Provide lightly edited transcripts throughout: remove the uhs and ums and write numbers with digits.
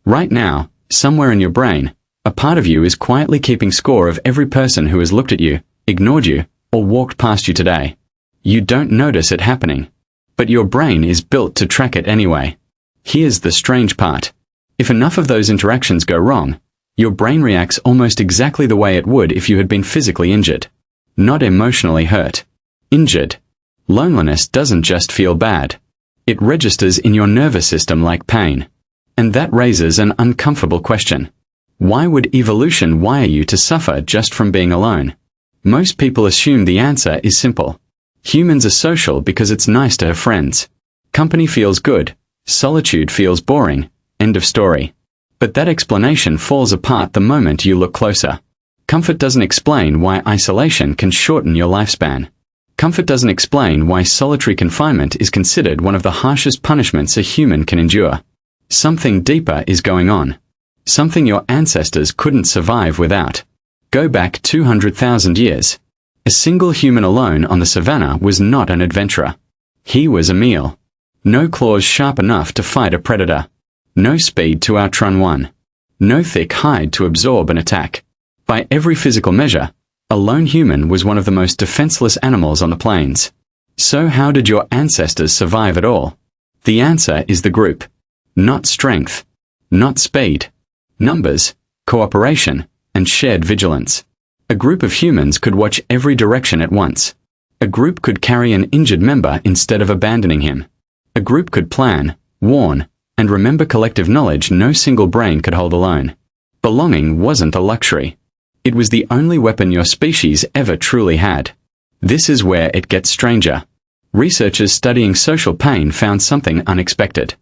Right now, somewhere in your brain, a part of you is quietly keeping score of every person who has looked at you, ignored you, or walked past you today. You don't notice it happening. But your brain is built to track it anyway. Here's the strange part. If enough of those interactions go wrong, your brain reacts almost exactly the way it would if you had been physically injured. Not emotionally hurt. Injured. Loneliness doesn't just feel bad. It registers in your nervous system like pain. And that raises an uncomfortable question. Why would evolution wire you to suffer just from being alone? Most people assume the answer is simple. Humans are social because it's nice to have friends. Company feels good. Solitude feels boring. End of story. But that explanation falls apart the moment you look closer. Comfort doesn't explain why isolation can shorten your lifespan. Comfort doesn't explain why solitary confinement is considered one of the harshest punishments a human can endure. Something deeper is going on. Something your ancestors couldn't survive without. Go back 200,000 years. A single human alone on the savanna was not an adventurer. He was a meal. No claws sharp enough to fight a predator. No speed to outrun one. No thick hide to absorb an attack. By every physical measure, a lone human was one of the most defenseless animals on the plains. So how did your ancestors survive at all? The answer is the group. Not strength. Not speed. Numbers, cooperation, and shared vigilance. A group of humans could watch every direction at once. A group could carry an injured member instead of abandoning him. A group could plan, warn, and remember collective knowledge no single brain could hold alone. Belonging wasn't a luxury. It was the only weapon your species ever truly had. This is where it gets stranger. Researchers studying social pain found something unexpected.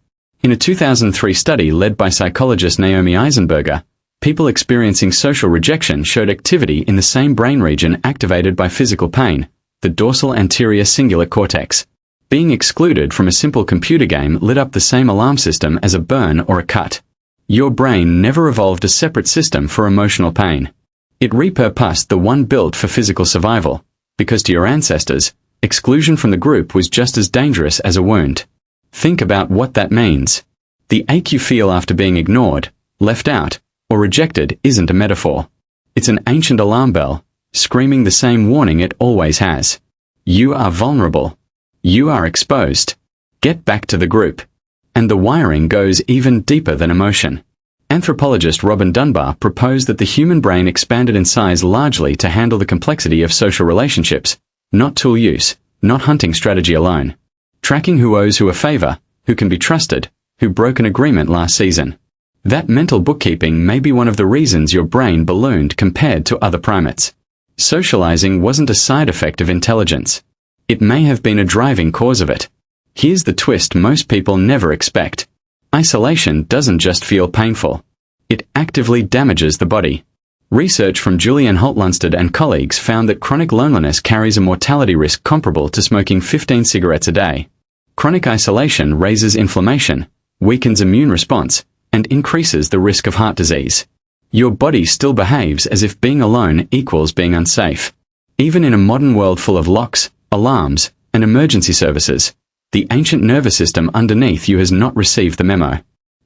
In a 2003 study led by psychologist Naomi Eisenberger, people experiencing social rejection showed activity in the same brain region activated by physical pain, the dorsal anterior cingulate cortex. Being excluded from a simple computer game lit up the same alarm system as a burn or a cut. Your brain never evolved a separate system for emotional pain. It repurposed the one built for physical survival, because to your ancestors, exclusion from the group was just as dangerous as a wound. Think about what that means. The ache you feel after being ignored, left out, or rejected isn't a metaphor. It's an ancient alarm bell, screaming the same warning it always has. You are vulnerable. You are exposed. Get back to the group. And the wiring goes even deeper than emotion. Anthropologist Robin Dunbar proposed that the human brain expanded in size largely to handle the complexity of social relationships, not tool use, not hunting strategy alone. Tracking who owes who a favor, who can be trusted, who broke an agreement last season. That mental bookkeeping may be one of the reasons your brain ballooned compared to other primates. Socializing wasn't a side effect of intelligence. It may have been a driving cause of it. Here's the twist most people never expect. Isolation doesn't just feel painful. It actively damages the body. Research from Julianne Holt-Lunstad and colleagues found that chronic loneliness carries a mortality risk comparable to smoking 15 cigarettes a day. Chronic isolation raises inflammation, weakens immune response, and increases the risk of heart disease. Your body still behaves as if being alone equals being unsafe. Even in a modern world full of locks, alarms, and emergency services, the ancient nervous system underneath you has not received the memo.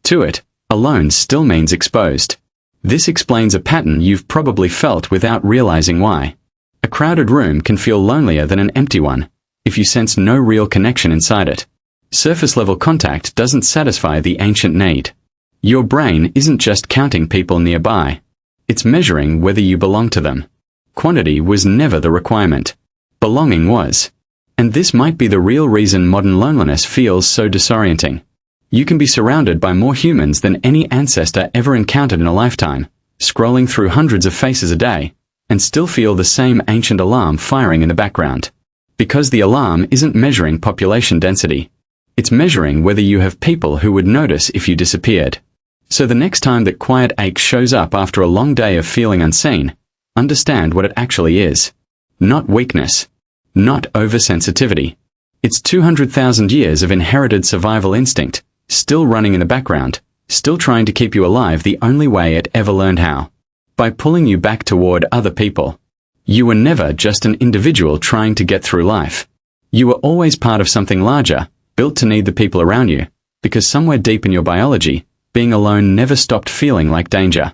To it, alone still means exposed. This explains a pattern you've probably felt without realizing why. A crowded room can feel lonelier than an empty one, if you sense no real connection inside it. Surface-level contact doesn't satisfy the ancient need. Your brain isn't just counting people nearby. It's measuring whether you belong to them. Quantity was never the requirement. Belonging was. And this might be the real reason modern loneliness feels so disorienting. You can be surrounded by more humans than any ancestor ever encountered in a lifetime, scrolling through hundreds of faces a day, and still feel the same ancient alarm firing in the background. Because the alarm isn't measuring population density. It's measuring whether you have people who would notice if you disappeared. So the next time that quiet ache shows up after a long day of feeling unseen, understand what it actually is. Not weakness. Not oversensitivity. It's 200,000 years of inherited survival instinct, still running in the background, still trying to keep you alive the only way it ever learned how. By pulling you back toward other people. You were never just an individual trying to get through life. You were always part of something larger, built to need the people around you, because somewhere deep in your biology, being alone never stopped feeling like danger.